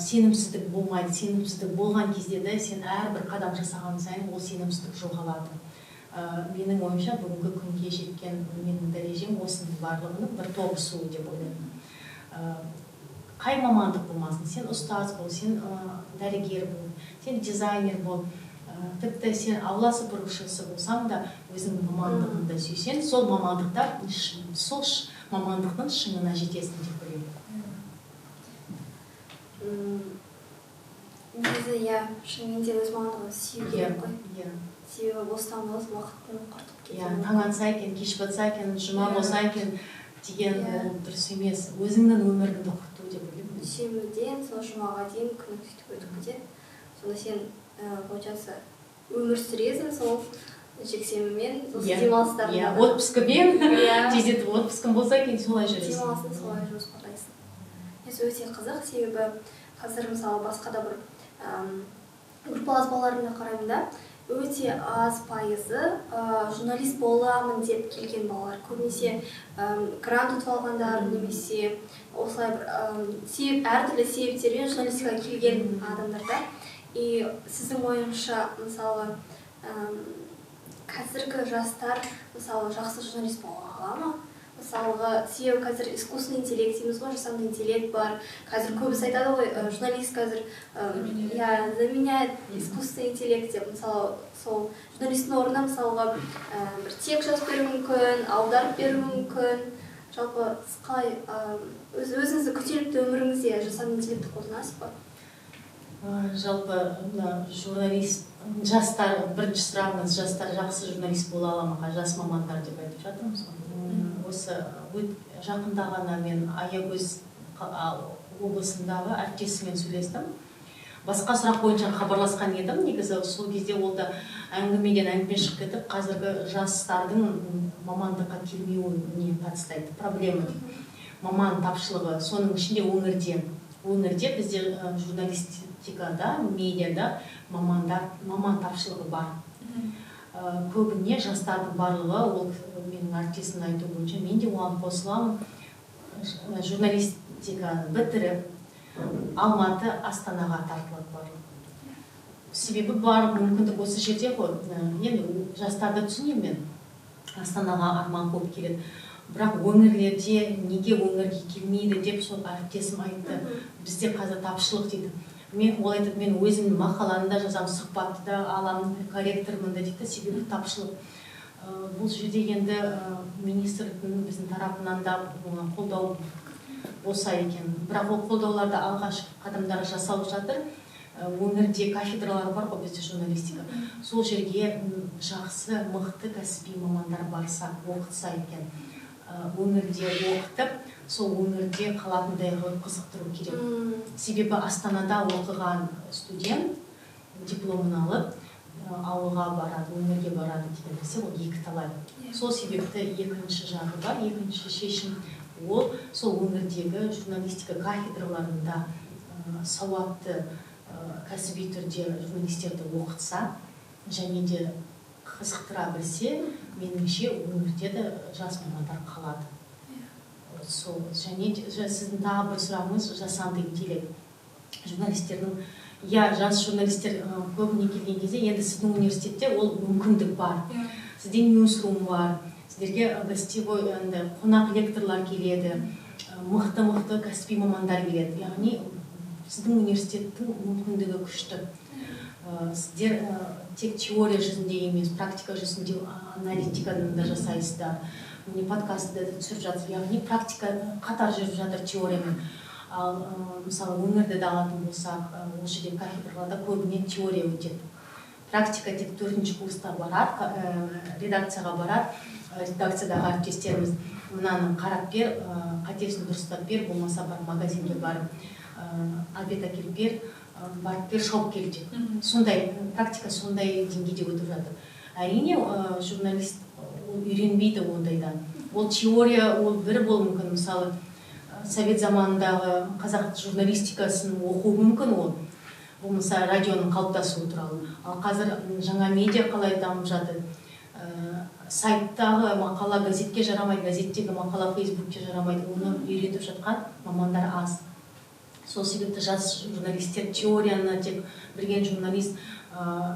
Сенімсіздік болмайды. Сенімсіздік болған кезде де сен әрбір қадам жасаған сайын ол сенімсіздік жоғалады. Менің ойымша бүгінгі күнге жеткен менің дәрежем осының барлығының бір тоғысуы деп ойлаймын. Қай мамандық болмасын, сен ұстаз бол, сен дәрігер бол, сен дизайнер бол, тіпті сен аула сыпырушысы болсаң да өзіңнің мамандығыңды сүйсең, сол мамандықтың шыңына жетесің деп ойлаймын. Негізі, шынымен де өз мамандығын сүю керек қой. Себебі бостан бос уақытын құртып кетеді. Таң атса екен, кеш батса екен, жұма болса екен деген ол дұрыс емес. Өзіңнің өміріңді құрту деп ойлаймын. Сенбіден сол жұмаға дейін күні сөйтіп өтіп кетеді. Сонда сен получается өмір сүресің сол жексенбімен, сол демалыстарында. Отпускымен, тездетіп отпускым болса екен солай жүресің. Демалысын солай жоспарлайсың. Өте қызық, себебі қазір мысалы басқа да бір группалас балаларына қараймын да, өте аз пайызы журналист боламын деп келген балалар. Көбінесе грант ұтып алғандар, немесе осылай бір әртүрлі себептермен журналистикаға келген адамдар да. И сіздің ойыңызша, мысалы, қазіргі жастар, мысалы, жақсы журналист бола ала ма? Мысалға, себебі қазір искусственный интеллект дейміз ғой, жасанды интеллект бар. Қазір көбісі айтады ғой, журналист қазір заменяет искусственный интеллект деп. Мысалы, сол журналисттің орнына мысалға бір текст жазып беру мүмкін, аударып беру мүмкін. Жалпы қалай өзіңізді күнделікті өміріңізде жасанды интеллектті қолданасыз ба? Жалпы журналист жастар, бірінші сұрағыңыз, жастар жақсы журналист бола ала ма, жас мамандар деп айтып жатырмыз ғой. Осы жақында ғана мен Аягөз облысындағы әріптесіммен сөйлестім. Басқа сұрақ бойынша хабарласқан едім. Негізі сол кезде ол да әңгімеден әңгіме шығып кетіп, қазіргі жастардың мамандыққа келмеуіне қатысты айтты. Проблема маман тапшылығы, соның ішінде өңірде бізде журналистикада, медиада маман тапшылығы бар. Көбіне жастардың барлығы, ол менің әріптесімнің айтуы бойынша, мен де оған қосыламын, журналистиканы бітіріп, Алматы, Астанаға тартылады барлығы. Себебі бар мүмкіндік осы жерде ғой. Енді жастарды түсінемін мен, Астанаға арман көп келеді. Бірақ өңірлерде неге өңірге келмейді деп сол әріптесім айтты. Бізде қазір тапшылық дейді. Мен ол айтып, мен өзім мақаланы да жазамын, сұхбатты да аламын, корректормын да дейді, себебі тапшылық. Бұл жерде енді министрліктің біздің тарапынан да қолдау болса екен. Бірақ ол қолдауларды алғашқы қадамдар жасалып жатыр. Өңірде кафедралар бар ғой бізде журналистика. Сол жерге жақсы, мықты кәсіби мамандар барса, оқытса екен. Өңірде оқытып, сол өңірде қалатындай қызықтыру керек. Себебі Астанада оқыған студент дипломын алып, ауылға барады, өңірге барады деген нәрсе, ол екі талай. Сол себепті екінші жағы бар, екінші шешім ол сол өңірдегі журналистика кафедраларында сауатты кәсіби түрде журналистерді оқытса, және де қызықтыра білсе, меніңше өңірде де жас мамандар қалады. Және сіздің тағы бір сұрағыңыз жасанды интеллект. Журналистердің, жас журналистер көбіне келген кезде, енді сіздің университетте ол мүмкіндік бар. Сізде ньюсрум бар, сіздерге гостевой қонақ лекторлар келеді, мықты кәсіби мамандар келеді. Яғни сіздің университеттің мүмкіндігі күшті. Сіздер тек теория жүзінде емес, практика жүзінде аналитиканы да жасайсыздар. Міне подкастты да түсіріп жатыр. Яғни практика қатар жүріп жатыр теориямен. Ал мысалы өңірді алатын болсақ, ол жерде кафедраларда көбіне теория өтеді. Практика тек 4-ші курста барады, редакцияға барады. Редакциядағы әріптестеріміз мынаны қарап бер, қатесін дұрыстап бер, болмаса бар магазинге барып, обед әкеліп бер, барып бер, шауып кел дейді. Сондай практика сондай деңгейде өтіп жатыр. Әрине журналист үйренбейді ондайдан. Ол теория, ол бір болуы мүмкін. Мысалы, совет заманындағы қазақ журналистикасын оқу мүмкін ол. Болмаса радионың қалыптасуы туралы. Ал қазір жаңа медиа қалай дамып жатыр. Сайттағы мақала газетке жарамайды, газеттегі мақала фейсбукке жарамайды. Оны үйретіп жатқан мамандар аз. Сол себепті жас журналистер теорияны тек білген журналист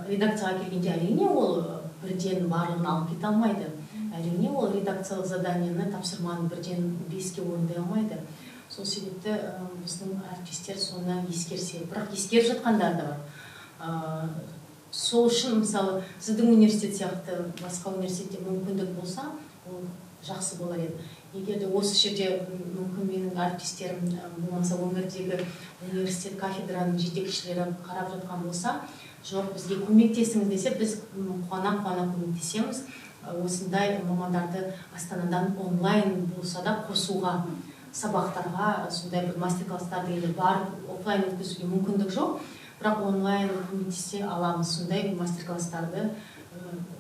редакцияға келгенде әрине ол бірден барлығын алып кете алмайды. Әрине ол редакциялық заданияны, тапсырманы бірден 5-ке орындай алмайды. Сол себепті біздің әріптестер соны ескерсе, бірақ ескеріп жатқандар да бар. Сол үшін, мысалы, сіздің университет сияқты басқа университетте мүмкіндік болса, ол жақсы болар еді. Егер де осы жерде мүмкін менің әріптестерім болмаса өңірдегі университет кафедраның жетекшілері қарап жатқан болса, жоқ, бізге көмектесіңіз десе, біз қуана көмектесеміз. Осындай мамандарды Астанадан онлайн болса да қосуға, сабақтарға, сондай бір мастер-класстарды барып офлайн өткізуге мүмкіндік жоқ, бірақ онлайн көмектесе аламыз. Сондай мастер-класстарды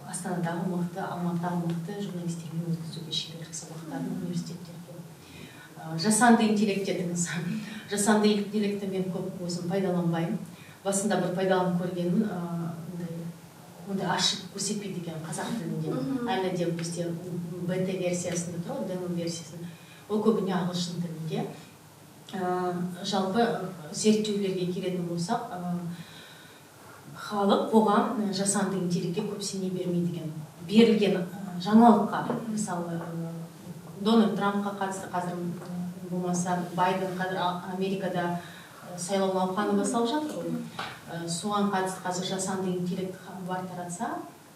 Астанадағы мықты, Алматыдағы мықты журналистермен өткізуге, шеберлік сабақтарын университеттерде. Жасанды интеллект дедіңіз. Жасанды интеллектті мен көп өзім пайдаланбаймын. басында бір пайдаланып көргенмін, ондай ашып көрсетпейді екен қазақ тілінде. Әлі де бізде бета версиясында тұр, демо версиясында. Ол көбіне ағылшын тілінде. Жалпы зерттеулерге келетін болсақ, халық, қоғам жасанды интеллектке көп сене бермейді екен. Берілген жаңалыққа, мысалы, Дональд Трампқа қатысты қазір болмаса, Байден қазір Америкада сайлау науқаны басталып жатыр ғой. Соған қатысты қазір жасанды интеллект хабар таратса,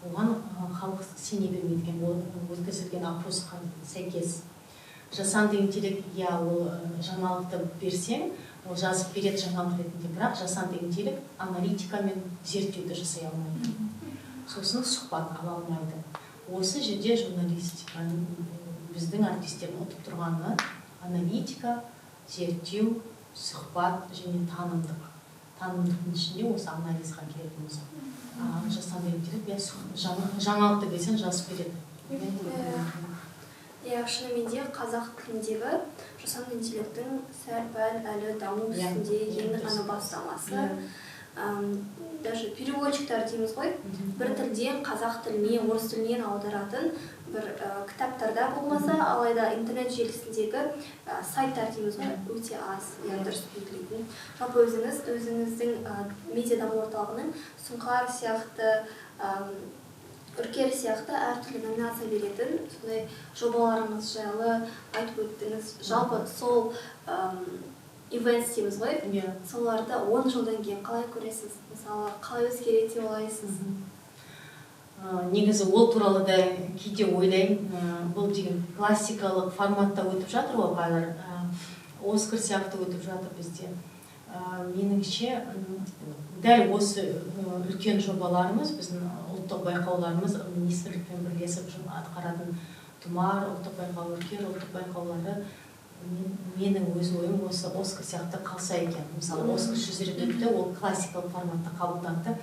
оған халық сене бермейді екен. Ол өткізілген опросқа сәйкес. Жасанды интеллект, ол жаңалықты берсең, ол жазып береді жаңалық ретінде, бірақ жасанды интеллект аналитикамен зерттеуді жасай алмайды. Сосын сұхбат ала алмайды. Осы жерде журналистиканың біздің артистердің ұтып тұрғаны аналитика, зерттеу, сұхбат және танымдық. Танымдықтың ішінде осы анализға келетін болсақ. Жасанды интеллект жаңалықты берсең жазып береді. Шынымен де қазақ тіліндегі жасанды интеллекттің сәл-пәл әлі даму үстінде, енді ғана бастамасы. Даже переводчиктар дейміз ғой, бір тілден қазақ тіліне, орыс тілінен аударатын бір кітаптарда болмаса, алайда интернет желісіндегі сайттар дейміз ғой, өте аз, дұрыс белгілейтін. Жалпы өзіңіздің медиа даму орталығының Сұңқар сияқты, Үркер сияқты әртүрлі номинация беретін сондай жобаларыңыз жайлы айтып өттіңіз. Жалпы сол ивентс дейміз ғой, соларды 10 жылдан кейін қалай көресіз? Мысалы, қалай өзгереді деп ойлайсыз? Негізі ол туралы да кейде ойлаймын. Бұл деген классикалық форматта өтіп жатыр ғой қазір. Оскар сияқты өтіп жатыр бізде. Меніңше, дәл осы үлкен жобаларымыз, біздің ұлттық байқауларымыз, министрлікпен бірлесіп атқаратын Тұмар, ұлттық байқау, Үркер ұлттық байқаулары, менің өз ойым осы Оскар сияқты қалса екен. Мысалы, Оскар 100 рет өтті, ол классикалық форматта қабылданды.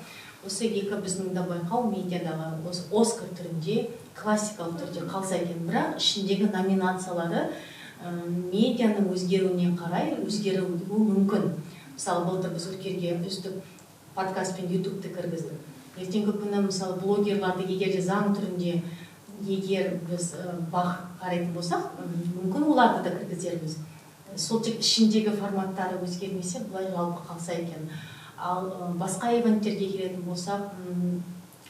Осы екі біздің де байқау медиадағы Оскар түрінде, классикалық түрде қалса екен. Бірақ ішіндегі номинациялары медианың өзгеруіне қарай өзгеруі мүмкін. Мысалы, былтыр біз Үркерге үздік подкаст пен ютубты кіргіздік. Ертеңгі күні, мысалы, блогерларды егер де заң түрінде, егер біз бақ қарайтын болсақ, мүмкін оларды да кіргізерміз. Сол тек ішіндегі форматтары өзгермесе, бұлай жалпы қалса екен. Ал басқа ивенттерге келетін болсақ,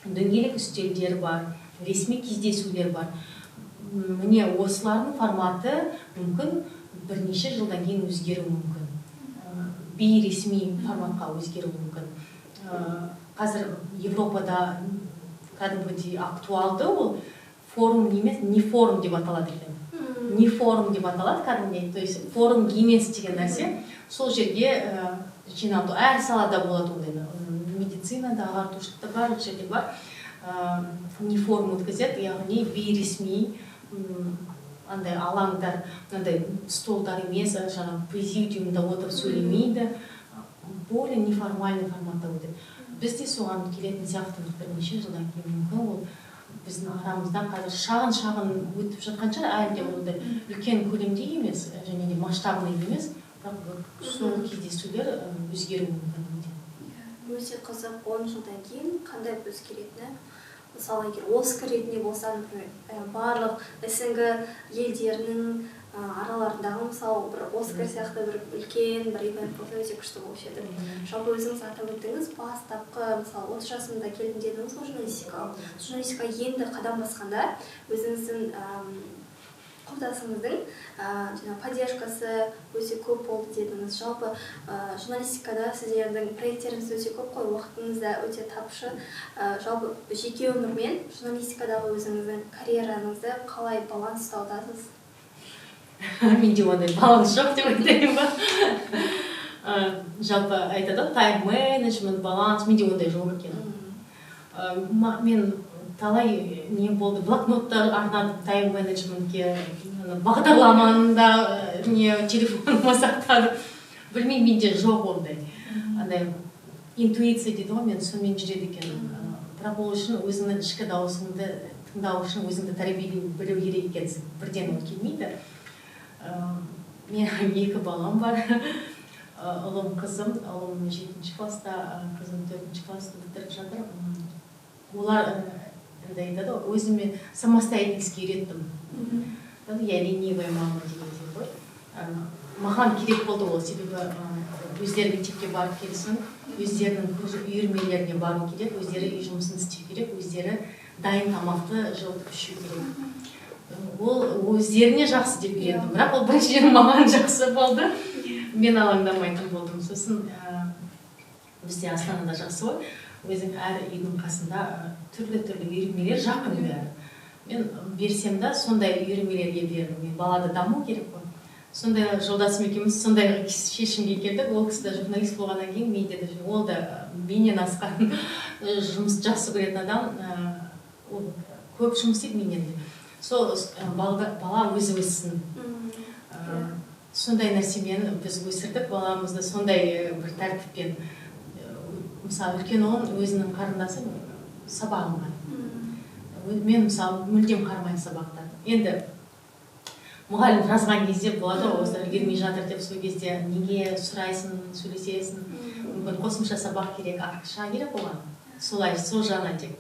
дөңгелек үстелдер бар, ресми кездесулер бар. Міне осылардың форматы мүмкін бірнеше жылдан кейін өзгеру мүмкін. Бейресми форматқа өзгеру мүмкін. Қазір Европада кәдімгідей актуалды ол форум емес, не форум деп аталады екен. Не форум деп аталады кәдімгідей, то есть форум емес деген нәрсе. Сол жерге жиналды, әр салада болады ондай. Медицинада, ағартушылықта барлық жерде бар. Не форум өткізеді, яғни бейресми андай алаңдар, андай столдар емес, жаңа президиумда отырып сөйлемейді, более неформальный форматта өтеді. Біз де соған келетін сияқтымыз бірнеше жылдан кейін мүмкін. Ол біздің арамыздан қазір шағын өтіп жатқан шығар, әлі де ондай үлкен көлемде емес, және де масштабный емес, бірақ сол кездесулер өзгеру мүмкін. Өте қызық, 10 жылдан кейін қандай өзгеретіні? Мысалы, егер Оскар ретінде болса, барлық СНГ елдерінің араларындағы, мысалы, бір Оскар сияқты бір үлкен бір ивент болса өте күшті болушы еді. Жалпы өзіңіз атап өттіңіз, бастапқы, мысалы, 30 жасымда келдім дедіңіз ғой журналистикаға. Журналистика енді қадам басқанда өзіңіздің құрдасыңыздың поддержкасы өте көп болды дедіңіз. Жалпы журналистикада сіздердің проекттеріңіз өте көп қой, уақытыңызда өте тапшы. Жалпы жеке өмірмен журналистикадағы өзіңіздің карьераңызды қалай баланс ұстаудасыз? Менде ондай баланс жоқ деп айтайын ба? Жалпы айтады, тайм-менеджмент, баланс, менде ондай жоқ екен. Мен талай не болды, блокноттар арнадым тайм-менеджментке, бағдарламанда телефоныма сақтадым. Білмеймін, менде жоқ ондай. Интуиция дейді ғой, мен сонымен жүреді екен. Бірақ ол үшін өзіңнің ішкі дауысыңды тыңдау үшін өзіңді тәрбиелеу білу керек екенсің. Бірден ол келмейді. Мен 2 балам бар. ұлым қызым 7-ші класста, қызым 4-ші класты бітіріп жатыр. Олар айтады ғой, өзіме самостоятельность үйреттім. Я ленивая мама деген ғой. Маған керек болды ол, себебі өздері мектепке барып келсін, өздерінің үйірмелеріне бару керек, өздері үй жұмысын істеу керек, өздері дайын тамақты жылытып ішу керек. Ол өздеріне жақсы деп үйрендім, бірақ ол біріншіден маған жақсы болды. Мен алаңдамайтын болдым. Сосын бізде Астанада жақсы ғой, өзің әр үйдің қасында түрлі үйірмелер жақын бәрі. Мен берсем да сондай үйірмелерге бердім. Мен балада даму керек қой. Сондай жолдасым екеуміз сондай шешімге келдік. Ол кісі де журналист болғаннан кейін медиада жүр. Ол да менен асқан жұмыс жақсы көретін адам. Ол көп жұмыс істейді менен де. Сол бала өзі өссін. Сондай нәрсемен біз өсірдік баламызды, сондай бір тәртіппен. Мысалы, үлкен ұлым өзінің қарындасы сабағын. Мен мысалы мүлдем қарамаймын сабақтарды. Енді мұғалім жазған кезде болады ғой, осылар үлгермей жатыр деп, сол кезде неге сұрайсың, сөйлесесің, мүмкін қосымша сабақ керек, ақша керек оған. Солай, сол жағынан тек.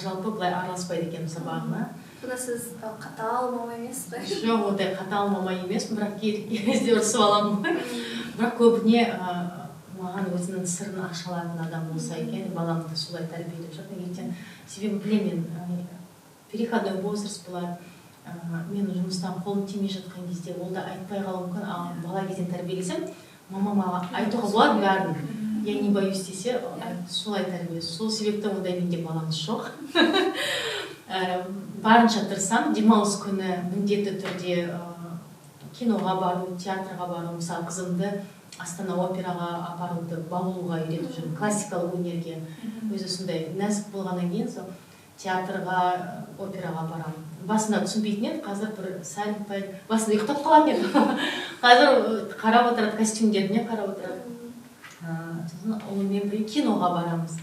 Жалпы былай араласпайды екен сабағына. Сонда сіз қатал мама емесіз ғой? Жоқ, ондай қатал мама емеспін, бірақ кезде ұрысып аламын ғой. Бірақ көбіне маған өзінің сырын аша алатын адам болса екен, баламды солай тәрбиелеп жатыр. Ертең себебі білемін, переходной возраст болады. Мен жұмыстан қолым тимей жатқан кезде ол да айтпай қалуы мүмкін. Ал бала кезден тәрбиелесем, мамама айтуға болады бәрін. Я не боюсь десе, солай тәрбие. Сол себепті ондай менде баланс жоқ. Барынша тырысам, демалыс күні міндетті түрде киноға бару, театрға бару, мысалы қызымды Астана операға апаруды, балуға үйретіп жүрмін, классикалық өнерге. Өзі сондай нәзік болғаннан кейін сол театрға, операға барамын. Басында түсінбейтін еді, қазір бір сәл басында ұйықтап қалатын еді. Қазір қарап отырады, костюмдеріне қарап отырады. Сосын онымен бірге киноға барамыз.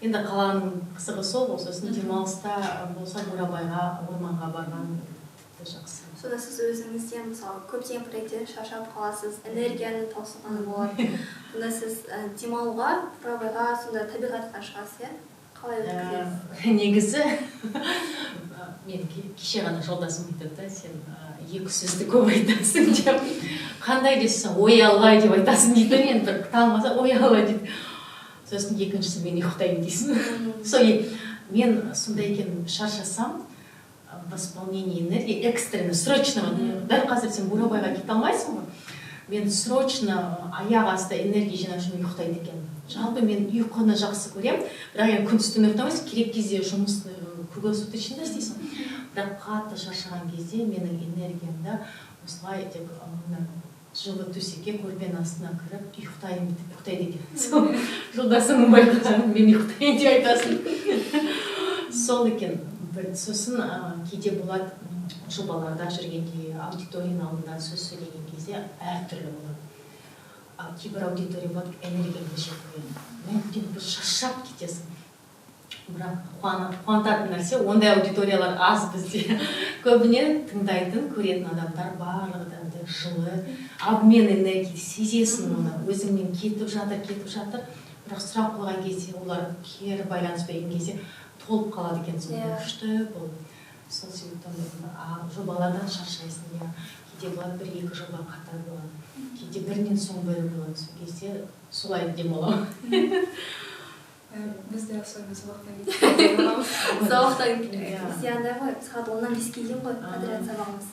Енді қаланың қызығы сол, сосын демалыста болса Бурабайға, орманға барған тіпті жақсы. Сонда сіз өзіңізден мысалы көптеген проекттен шаршап қаласыз, энергияны таусылғаны болады. Сонда сіз демалуға, Бурабайға, сонда табиғатқа шығасыз, қалай өткізесіз? Негізі мен кеше ғана жолдасым айтады да, сен екі сөзді көп айтасың деп. Қандай дейсің, ой алла деп айтасың дейді. Мен бір танымаса ой алла дейді. Сосын екіншісі мен ұйықтаймын дейсің. Мен сондай екен шаршасам, восполнение энергии, экстренно, срочно. Дәл қазір сен Бурабайға кете алмайсың ғой. Мен срочно аяқ асты энергия жинау үшін ұйықтайды екен. Жалпы мен ұйқыны жақсы көремін, бірақ енді күндіз-түні ұйықтамайсың, керек кезде жұмысты круглосуточно істейсің. Бірақ қатты шаршаған кезде менің энергиямда осылай тек жылы төсекке көрпенің астына кіріп ұйықтайды екен. Жолдасымның байқасаң, мен ұйықтайын деп айтасың. Сол екен. Сосын кейде болады жобаларда жүргенде, аудиторияның алдында сөз сөйлеген кезде әртүрлі болады. Кейбір аудитория болады, энергияны жетпейді. Мен бір шаршап кетесің. Бірақ қуантатын нәрсе, ондай аудиториялар аз бізде. Көбіне тыңдайтын, көретін адамдар барлығы да жылы, обмен энергии сезесің оны, өзіңмен кетіп жатыр. Бірақ сұрақ қойған кезде, олар кері байланыс берген кезде толып қалады екен, сол күшті бұл. Сол себептен жобалардан шаршайсың. Кейде болады, бір-екі жоба қатар болады. Кейде бірінен соң бірі болады. Сол кезде солай демаламын. Бізде особенно сабақтан кетіп демаламыз. Сабақтан бізде андай ғой, сағат 10-нан 5-ке дейін ғой, подряд сабағымыз.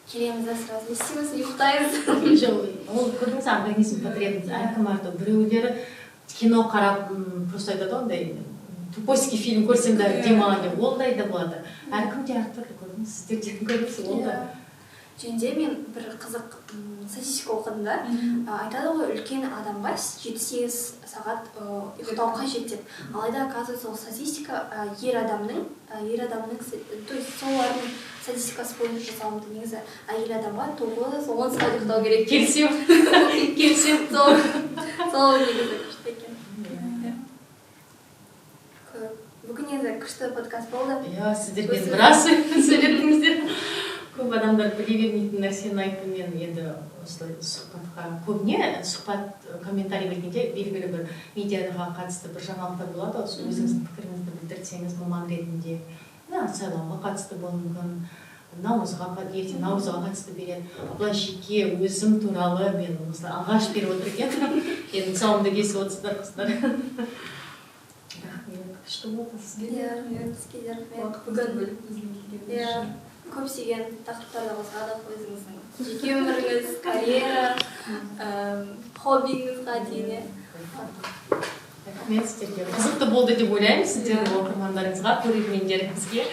Келеміз де сразу, не істейміз, ұйықтаймыз. Ол көрдіңіз, организм потребность әркім әртүрлі. Біреулері кино қарап, просто айтады ондай тупойский фильм көрсем де демалады, олдай да болады. Әркімде әртүрлі көрдіңіз, сіздерден көрдіңіз, ол да. Және мен бір қызық статистика оқыдым да, айтады ғой, үлкен адамға 7-8 сағат ұйықтау қажет деп. Алайда оказывается, ол статистика ер адамның, то есть солардың статистикасы бойынша жасалынды. Негізі әйел адамға 9-10 сағат ұйықтау керек. Келсем. Сол негізі күшті екен. Бүгін енді күшті подкаст болды. Сіздермен біраз сөйлеттіңіздер. Көп көп адамдар біле бермейтін нәрсені айтты. Мен енді осылай сұхбатқа көбіне сұхбат комментарий бергенде белгілі бір медиаға қатысты бір жаңалықтар болады, осы өзіңіздің пікіріңізді білдірсеңіз маман ретінде, сайлауға қатысты болуы мүмкін, ертең наурызға қатысты береді. Былай жеке өзім туралы мен осылай алғаш беріп отыр екен. Енді тұсауымды кесіп отырсыздар қыздар. Рахмет, күшті болды. Сізге де рахмет. Бүгін көптеген тақырыптарды қозғадық, өзіңіздің жеке өміріңіз, карьера, хоббиіңізға дейін. Рахмет сіздерге. Қызықты болды деп ойлаймын сіздердің оқырмандарыңызға, көрермендеріңізге.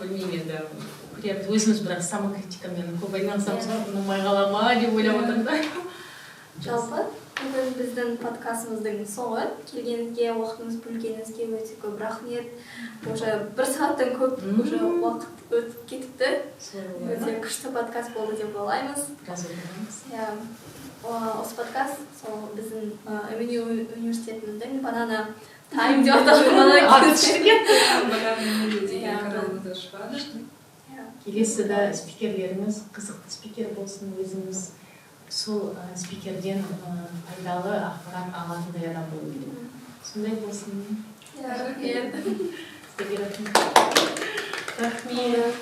Білмеймін енді. Өзіміз бірақ самокритикамен көп айналысамыз ғой, ұнамай қала ма деп ойлап отырмын да. Жалпы, бүгін біздің подкастымыздың соңы. Келгеніңізге, уақытыңыз бөлгеніңізге өте көп рахмет. Уже 1 сағаттан көп уже уақыт өтіп кетіпті. Өте күшті подкаст болды деп ойлаймыз. Осы подкаст сол біздің МНУ университетіміздің Banana Time деп аталған келесі де спикерлеріміз қызықты спикер болсын, өзіміз сол спикерден пайдалы ақпарат алатындай адам болу керек. Сондай болсын. Рахмет. Рахмет.